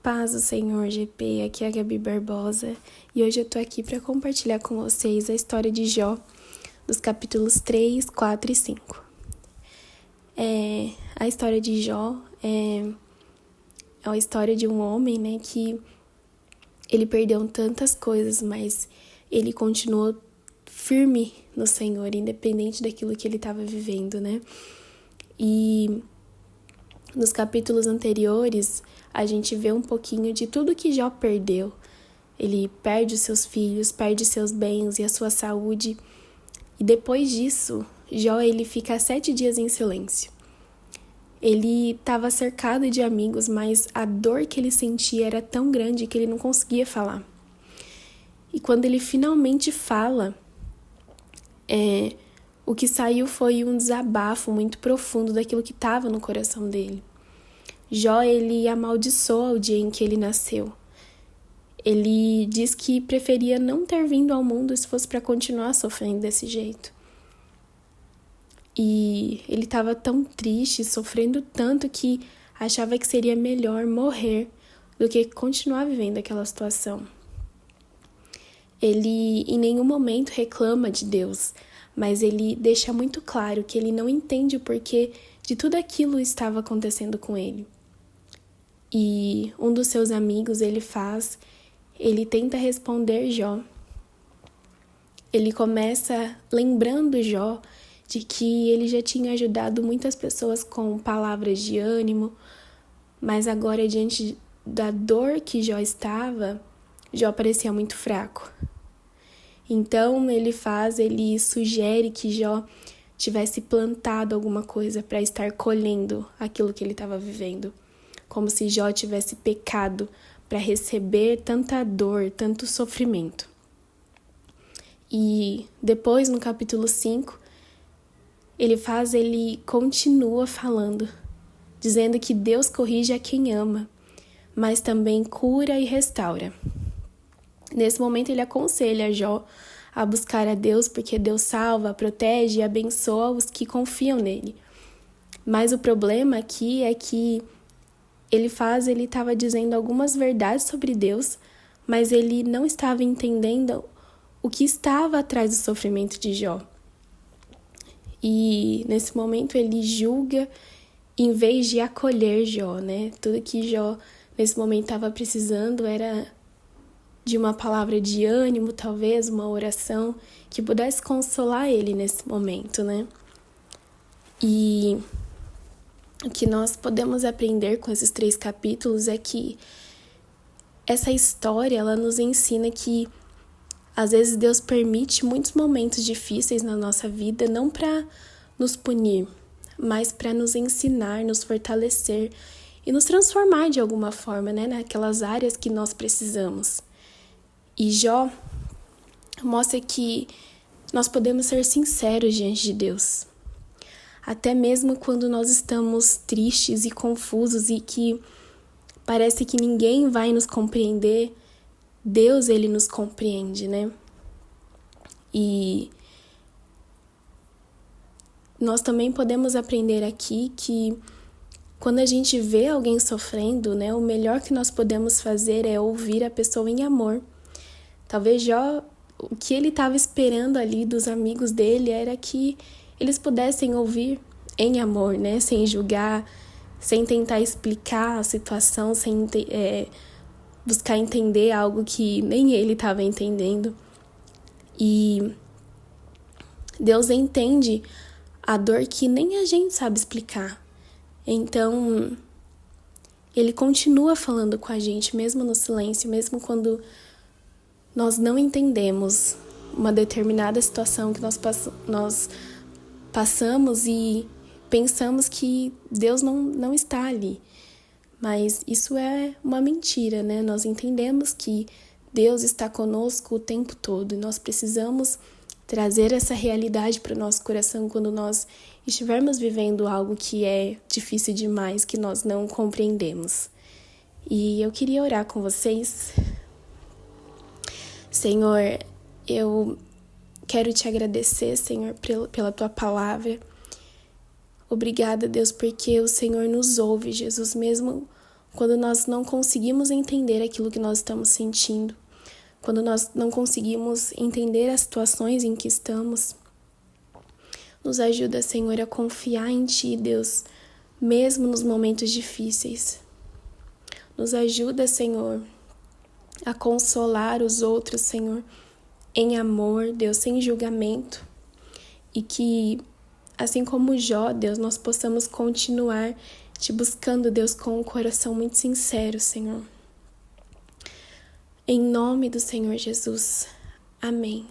Paz do Senhor, GP, aqui é a Gabi Barbosa e hoje eu tô aqui para compartilhar com vocês a história de Jó, dos capítulos 3, 4 e 5. A história de Jó é a história de um homem, né, que ele perdeu tantas coisas, mas ele continuou firme no Senhor, independente daquilo que ele estava vivendo, né? E nos capítulos anteriores, a gente vê um pouquinho de tudo que Jó perdeu. Ele perde os seus filhos, perde seus bens e a sua saúde. E depois disso, Jó ele fica 7 dias em silêncio. Ele estava cercado de amigos, mas a dor que ele sentia era tão grande que ele não conseguia falar. E quando ele finalmente fala, o que saiu foi um desabafo muito profundo daquilo que estava no coração dele. Jó, ele amaldiçoa o dia em que ele nasceu. Ele diz que preferia não ter vindo ao mundo se fosse para continuar sofrendo desse jeito. E ele estava tão triste, sofrendo tanto que achava que seria melhor morrer do que continuar vivendo aquela situação. Ele em nenhum momento reclama de Deus, mas ele deixa muito claro que ele não entende o porquê de tudo aquilo estava acontecendo com ele. E um dos seus amigos, ele tenta responder Jó. Ele começa lembrando Jó de que ele já tinha ajudado muitas pessoas com palavras de ânimo, mas agora, diante da dor que Jó estava, Jó parecia muito fraco. Então ele sugere que Jó tivesse plantado alguma coisa para estar colhendo aquilo que ele estava vivendo. Como se Jó tivesse pecado para receber tanta dor, tanto sofrimento. E depois, no capítulo 5, ele continua falando, dizendo que Deus corrige a quem ama, mas também cura e restaura. Nesse momento ele aconselha Jó a buscar a Deus, porque Deus salva, protege e abençoa os que confiam nele. Mas o problema aqui é que ele estava dizendo algumas verdades sobre Deus, mas ele não estava entendendo o que estava atrás do sofrimento de Jó. E nesse momento ele julga em vez de acolher Jó, né? Tudo que Jó nesse momento estava precisando era de uma palavra de ânimo, talvez uma oração que pudesse consolar ele nesse momento, né? E o que nós podemos aprender com esses 3 capítulos é que essa história, ela nos ensina que às vezes Deus permite muitos momentos difíceis na nossa vida, não para nos punir, mas para nos ensinar, nos fortalecer e nos transformar de alguma forma, né, naquelas áreas que nós precisamos. E Jó mostra que nós podemos ser sinceros diante de Deus. Até mesmo quando nós estamos tristes e confusos e que parece que ninguém vai nos compreender, Deus, ele nos compreende, né? E nós também podemos aprender aqui que quando a gente vê alguém sofrendo, né, o melhor que nós podemos fazer é ouvir a pessoa em amor. Talvez Jó, o que ele estava esperando ali dos amigos dele era que eles pudessem ouvir em amor, né? Sem julgar, sem tentar explicar a situação, sem buscar entender algo que nem ele estava entendendo. E Deus entende a dor que nem a gente sabe explicar. Então, ele continua falando com a gente, mesmo no silêncio, mesmo quando nós não entendemos uma determinada situação que nós passamos e pensamos que Deus não está ali. Mas isso é uma mentira, né? Nós entendemos que Deus está conosco o tempo todo e nós precisamos trazer essa realidade para o nosso coração quando nós estivermos vivendo algo que é difícil demais, que nós não compreendemos. E eu queria orar com vocês. Senhor, eu quero te agradecer, Senhor, pela tua palavra. Obrigada, Deus, porque o Senhor nos ouve, Jesus, mesmo quando nós não conseguimos entender aquilo que nós estamos sentindo, quando nós não conseguimos entender as situações em que estamos. Nos ajuda, Senhor, a confiar em Ti, Deus, mesmo nos momentos difíceis. Nos ajuda, Senhor, a consolar os outros, Senhor, em amor, Deus, sem julgamento. E que, assim como Jó, Deus, nós possamos continuar Te buscando, Deus, com um coração muito sincero, Senhor. Em nome do Senhor Jesus. Amém.